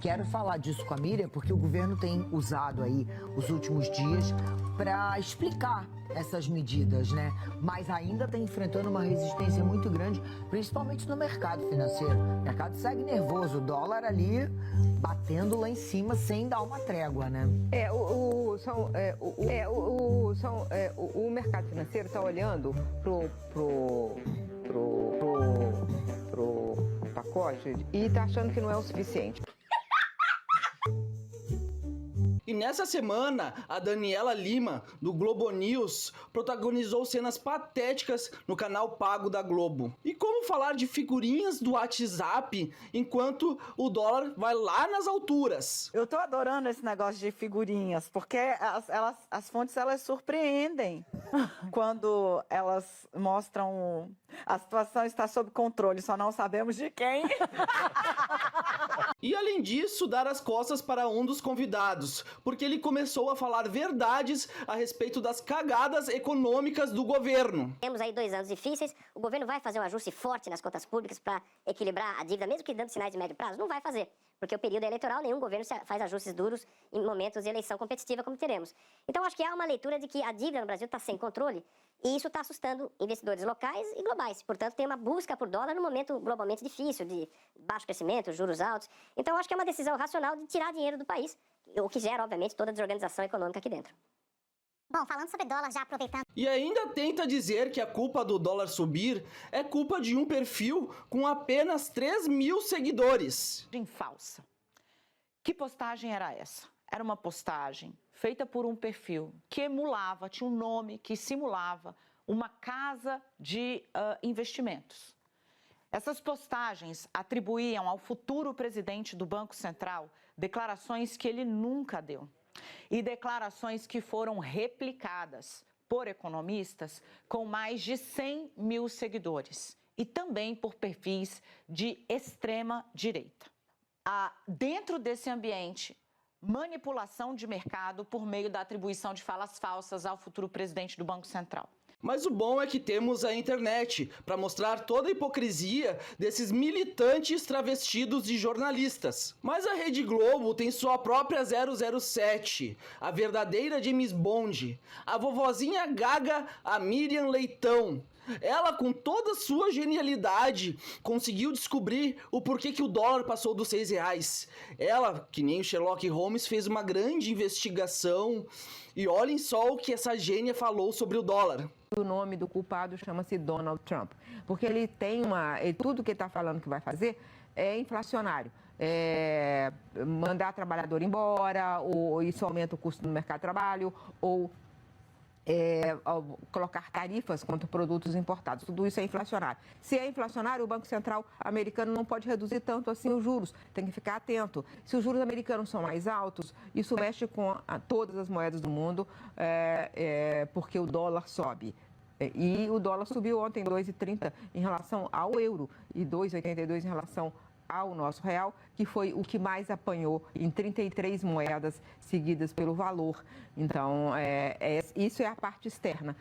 Quero falar disso com a Miriam porque o governo tem usado aí os últimos dias para explicar essas medidas, né? Mas ainda está enfrentando uma resistência muito grande, principalmente no mercado financeiro. O mercado segue nervoso, o dólar ali batendo lá em cima sem dar uma trégua, né? O mercado financeiro está olhando pro pacote e está achando que não é o suficiente. E nessa semana, a Daniela Lima, do Globo News, protagonizou cenas patéticas no canal pago da Globo. E como falar de figurinhas do WhatsApp enquanto o dólar vai lá nas alturas? Eu tô adorando esse negócio de figurinhas, porque as fontes, elas surpreendem quando elas mostram a situação está sob controle, só não sabemos de quem. E além disso, dar as costas para um dos convidados, porque ele começou a falar verdades a respeito das cagadas econômicas do governo. Temos aí 2 anos difíceis, o governo vai fazer um ajuste forte nas contas públicas para equilibrar a dívida, mesmo que dando sinais de médio prazo? Não vai fazer, porque o período é eleitoral, nenhum governo faz ajustes duros em momentos de eleição competitiva como teremos. Então acho que há uma leitura de que a dívida no Brasil está sem controle e isso está assustando investidores locais e globais. Portanto, tem uma busca por dólar num momento globalmente difícil, de baixo crescimento, juros altos. Então acho que é uma decisão racional de tirar dinheiro do país, o que gera, obviamente, toda a desorganização econômica aqui dentro. Bom, falando sobre dólar, já aproveitando... E ainda tenta dizer que a culpa do dólar subir é culpa de um perfil com apenas 3 mil seguidores. Falsa. Que postagem era essa? Era uma postagem feita por um perfil que emulava, tinha um nome que simulava uma casa de investimentos. Essas postagens atribuíam ao futuro presidente do Banco Central declarações que ele nunca deu. E declarações que foram replicadas por economistas com mais de 100 mil seguidores e também por perfis de extrema direita. Dentro desse ambiente, manipulação de mercado por meio da atribuição de falas falsas ao futuro presidente do Banco Central. Mas o bom é que temos a internet para mostrar toda a hipocrisia desses militantes travestidos de jornalistas. Mas a Rede Globo tem sua própria 007, a verdadeira James Bond, a vovozinha gaga, a Miriam Leitão. Ela, com toda a sua genialidade, conseguiu descobrir o porquê que o dólar passou dos R$6. Ela, que nem o Sherlock Holmes, fez uma grande investigação. E olhem só o que essa gênia falou sobre o dólar. O nome do culpado chama-se Donald Trump, porque ele tem tudo que ele está falando que vai fazer é inflacionário. Mandar trabalhador embora, ou isso aumenta o custo do mercado de trabalho, ou colocar tarifas contra produtos importados. Tudo isso é inflacionário. Se é inflacionário, o Banco Central americano não pode reduzir tanto assim os juros. Tem que ficar atento. Se os juros americanos são mais altos, isso mexe com todas as moedas do mundo, porque o dólar sobe. E o dólar subiu ontem 2,30 em relação ao euro e 2,82 em relação ao nosso real, que foi o que mais apanhou em 33 moedas seguidas pelo valor. Então, isso é a parte externa.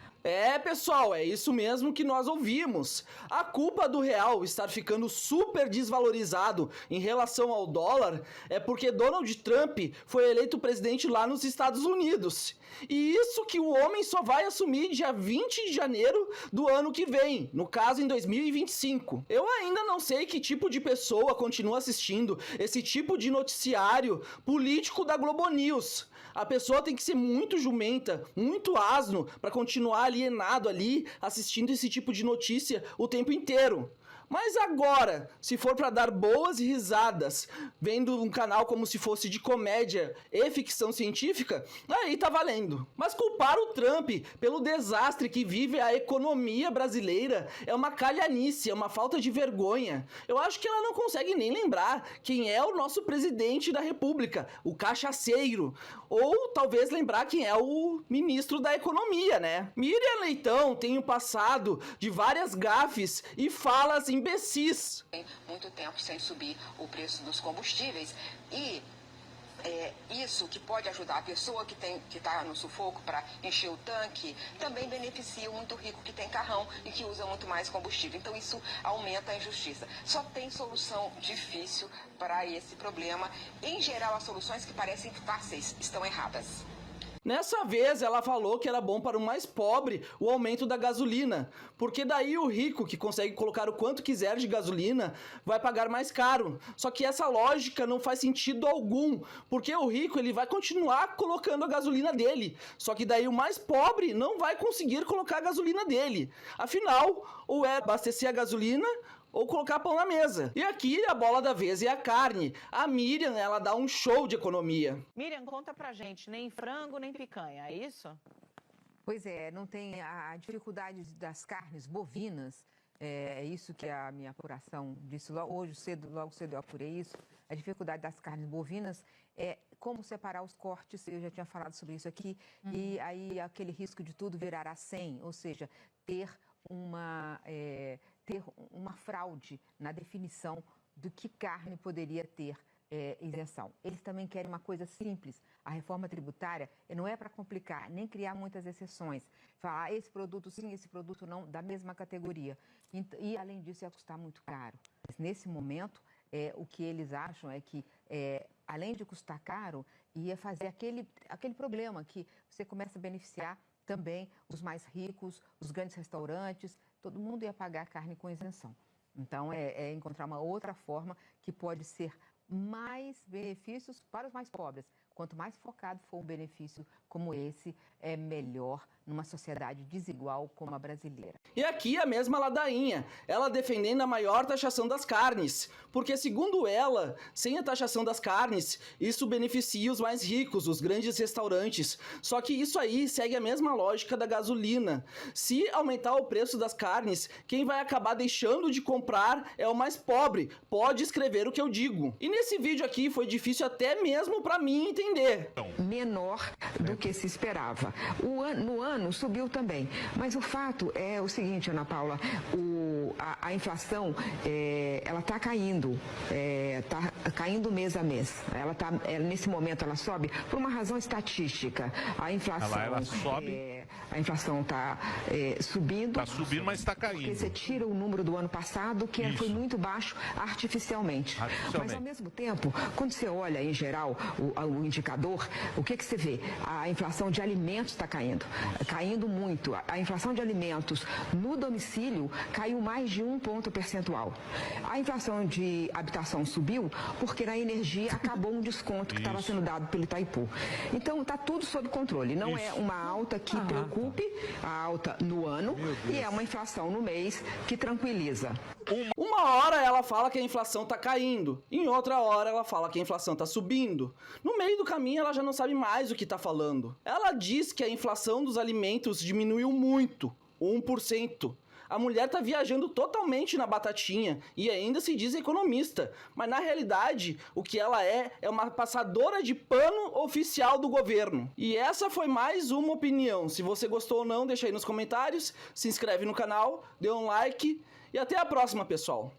Pessoal, é isso mesmo que nós ouvimos. A culpa do real estar ficando super desvalorizado em relação ao dólar é porque Donald Trump foi eleito presidente lá nos Estados Unidos. E isso que o homem só vai assumir dia 20 de janeiro do ano que vem, no caso em 2025. Eu ainda não sei que tipo de pessoa continua assistindo esse tipo de noticiário político da Globo News. A pessoa tem que ser muito jumenta, muito asno para continuar alienado ali assistindo esse tipo de notícia o tempo inteiro. Mas agora, se for para dar boas risadas, vendo um canal como se fosse de comédia e ficção científica, aí tá valendo. Mas culpar o Trump pelo desastre que vive a economia brasileira é uma calhanice, é uma falta de vergonha. Eu acho que ela não consegue nem lembrar quem é o nosso presidente da República, o cachaceiro. Ou talvez lembrar quem é o ministro da economia, né? Miriam Leitão tem um passado de várias gafes e falas imbecis. Tem muito tempo sem subir o preço dos combustíveis e isso que pode ajudar a pessoa que está no sufoco para encher o tanque, também beneficia o muito rico que tem carrão e que usa muito mais combustível. Então isso aumenta a injustiça. Só tem solução difícil para esse problema. Em geral, as soluções que parecem fáceis estão erradas. Nessa vez, ela falou que era bom para o mais pobre o aumento da gasolina, porque daí o rico, que consegue colocar o quanto quiser de gasolina, vai pagar mais caro. Só que essa lógica não faz sentido algum, porque o rico ele vai continuar colocando a gasolina dele, só que daí o mais pobre não vai conseguir colocar a gasolina dele. Afinal, ou é abastecer a gasolina ou colocar pão na mesa. E aqui a bola da vez é a carne. A Miriam, ela dá um show de economia. Miriam, conta pra gente, nem frango nem picanha, é isso? Pois é, não tem a dificuldade das carnes bovinas, é isso que a minha apuração disse logo cedo eu apurei isso. A dificuldade das carnes bovinas é como separar os cortes, eu já tinha falado sobre isso aqui, e aí aquele risco de tudo virar a 100, ou seja, ter uma fraude na definição do que carne poderia ter isenção. Eles também querem uma coisa simples. A reforma tributária não é para complicar, nem criar muitas exceções. Falar esse produto sim, esse produto não, da mesma categoria. E, além disso, ia custar muito caro. Mas, nesse momento, o que eles acham é que, além de custar caro, ia fazer aquele problema que você começa a beneficiar também os mais ricos, os grandes restaurantes, todo mundo ia pagar carne com isenção. Então, é encontrar uma outra forma que pode ser mais benefícios para os mais pobres. Quanto mais focado for um benefício como esse, é melhor numa sociedade desigual como a brasileira. E aqui a mesma ladainha, ela defendendo a maior taxação das carnes, porque segundo ela, sem a taxação das carnes, isso beneficia os mais ricos, os grandes restaurantes. Só que isso aí segue a mesma lógica da gasolina. Se aumentar o preço das carnes, quem vai acabar deixando de comprar é o mais pobre. Pode escrever o que eu digo. E nesse vídeo aqui foi difícil até mesmo para mim entender. Menor do que se esperava. No ano subiu também, mas o fato é o seguinte, Ana Paula, a inflação ela está caindo, está caindo mês a mês. Nesse momento ela sobe por uma razão estatística. A inflação ela sobe. A inflação está subindo. Está subindo, mas está caindo. Porque você tira o número do ano passado, que foi muito baixo artificialmente. Mas, ao mesmo tempo, quando você olha, em geral, o indicador, o que você vê? A inflação de alimentos está caindo muito. A inflação de alimentos no domicílio caiu mais de 1 ponto percentual. A inflação de habitação subiu porque na energia acabou um desconto que estava sendo dado pelo Itaipu. Então, está tudo sob controle. Não é uma alta que preocupe, a alta no ano, e é uma inflação no mês que tranquiliza. Uma hora ela fala que a inflação tá caindo, em outra hora ela fala que a inflação tá subindo. No meio do caminho ela já não sabe mais o que tá falando. Ela diz que a inflação dos alimentos diminuiu muito, 1%. A mulher tá viajando totalmente na batatinha e ainda se diz economista. Mas na realidade, o que ela é uma passadora de pano oficial do governo. E essa foi mais uma opinião. Se você gostou ou não, deixa aí nos comentários. Se inscreve no canal, dê um like e até a próxima, pessoal.